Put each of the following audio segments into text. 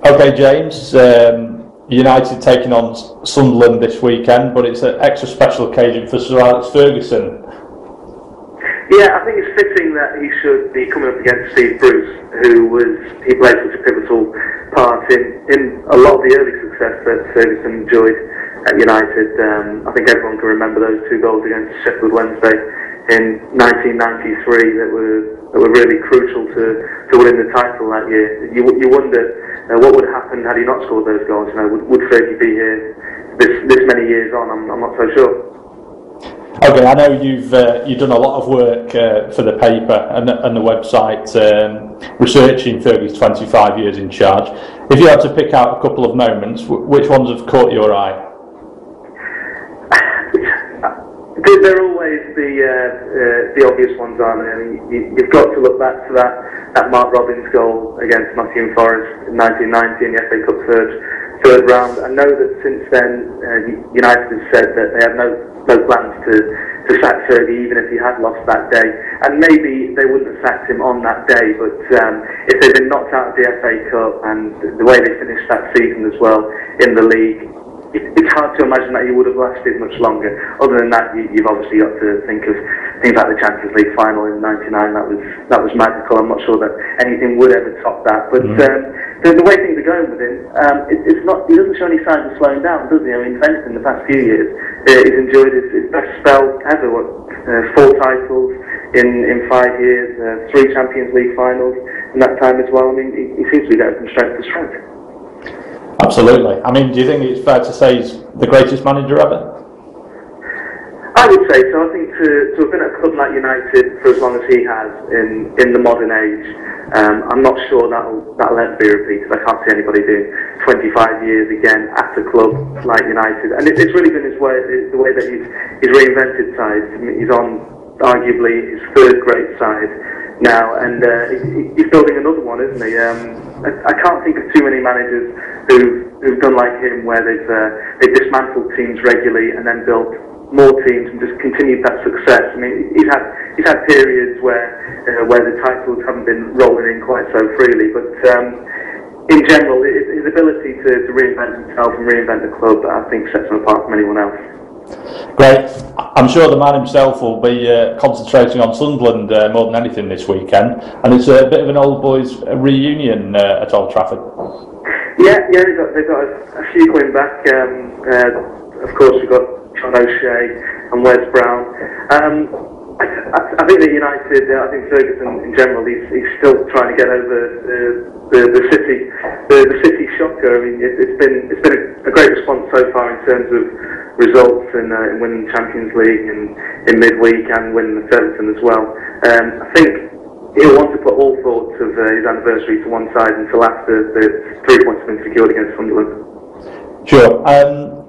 Okay, James. United taking on Sunderland this weekend, but it's an extra special occasion for Sir Alex Ferguson. Yeah, I think it's fitting that he should be coming up against Steve Bruce, he played such a pivotal part in a lot of the early success that Ferguson enjoyed at United. I think everyone can remember those 2 goals against Sheffield Wednesday in 1993 that were really crucial to winning the title that year. You wonder what would happen had he not scored those goals. Would Fergie be here this many years on? I'm not so sure. Okay, I know you've done a lot of work for the paper and the website researching Fergie's 25 years in charge. If you had to pick out a couple of moments, which ones have caught your eye? They're always the obvious ones, aren't they? I mean, you've got to look back to that Mark Robins goal against Nottingham Forest in 1990 in the FA Cup third round. I know that since then United have said that they have no plans to sack Fergie even if he had lost that day, and maybe they wouldn't have sacked him on that day, but if they'd been knocked out of the FA Cup and the way they finished that season as well in the league, it's hard to imagine that he would have lasted much longer. Other than that, you've obviously got to think of things like the Champions League final in '99. That was magical. I'm not sure that anything would ever top that. But the way things are going with him, it's not. He doesn't show any signs of slowing down, does he? I mean, if anything, the past few years, he's enjoyed his best spell ever. 4 titles in 5 years, 3 Champions League finals in that time as well. I mean, he seems to be going from strength to strength. Absolutely. I mean, do you think it's fair to say he's the greatest manager ever? I would say so. I think to have been at a club like United for as long as he has in the modern age, I'm not sure that'll ever be repeated. I can't see anybody doing 25 years again at a club like United. And it's really been the way that he's reinvented sides. I mean, he's on arguably his 3rd great side now, and he's building another one, isn't he? I can't think of too many managers who've done like him, where they've dismantled teams regularly and then built more teams and just continued that success. I mean, he's had periods where the titles haven't been rolling in quite so freely, but in general, his ability to reinvent himself and reinvent the club, I think, sets him apart from anyone else. Great. I'm sure the man himself will be concentrating on Sunderland more than anything this weekend, and it's a bit of an old boys reunion at Old Trafford. Yeah, they've got a few coming back. Of course, we've got John O'Shea and Wes Brown. I think that United, I think Ferguson in general, he's still trying to get over the city shocker. I mean, it's been a great response so far in terms of results in winning the Champions League in midweek and winning the Ferguson as well. I think he'll want to put all thoughts of his anniversary to one side until after the 3 points have been secured against Sunderland. Sure.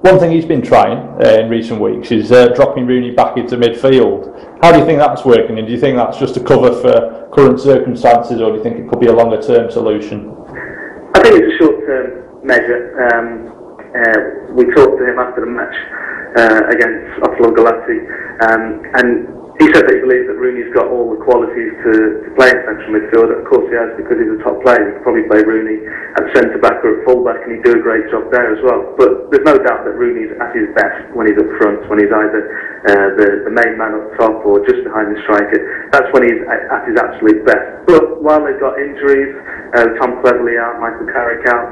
One thing he's been trying in recent weeks is dropping Rooney back into midfield. How do you think that's working, and do you think that's just a cover for current circumstances, or do you think it could be a longer term solution? I think it's a short term measure. We talked to him after the match against Otto Galati, and he said that he believes that Rooney's got all the qualities to play in central midfield. Of course he has, because he's a top player. He could probably play Rooney at centre back or at full back, and he'd do a great job there as well. But there's no doubt that Rooney's at his best when he's up front, when he's either the main man up top or just behind the striker. That's when he's at his absolute best. But while they've got injuries, Tom Cleverley out, Michael Carrick out,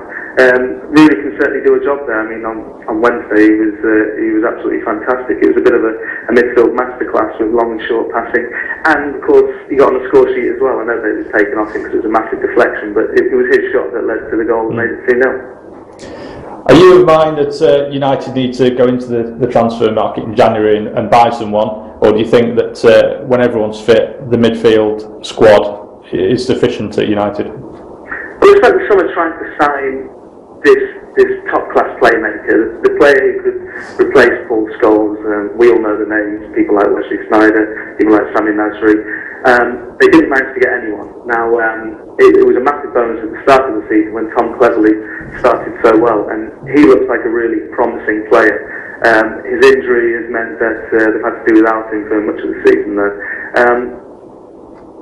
Rooney can certainly do a job there. I mean, on Wednesday he was absolutely fantastic. It was a bit of a midfield masterclass with long and short passing, and of course he got on the score sheet as well. I know that it was taken off him because it was a massive deflection, but it was his shot that led to the goal and made it 2-0. Are you of mind that United need to go into the transfer market in January and buy someone, or do you think that when everyone's fit, the midfield squad is sufficient at United? We spent the summer trying to sign this top-class playmaker, the player who could replace Paul Scholes. We all know the names, people like Wesley Sneijder, people like Sami Nasri. They didn't manage to get anyone. Now, it was a massive bonus at the start of the season when Tom Cleverley started so well, and he looks like a really promising player. His injury has meant that they've had to do without him for much of the season, though.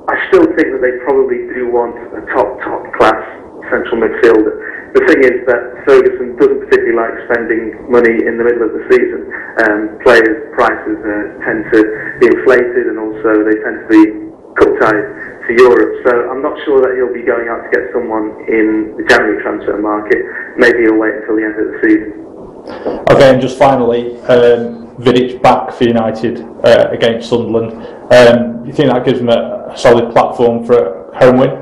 I still think that they probably do want a top-class central midfielder. The thing is that Ferguson doesn't particularly like spending money in the middle of the season. Players' prices tend to be inflated, and also they tend to be cup-tied to Europe. So I'm not sure that he'll be going out to get someone in the January transfer market. Maybe he'll wait until the end of the season. Okay, and just finally, Vidic back for United against Sunderland. You think that gives them a solid platform for a home win?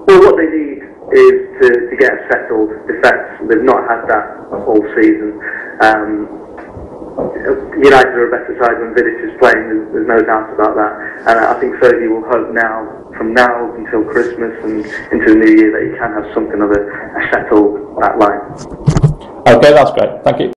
Well, what they need is to get a settled defence. They've not had that all season. United are a better side when Vidic is playing, there's no doubt about that. And I think Fergie will hope from now until Christmas and into the new year, that he can have something of a settled back line. Okay, that's great. Thank you.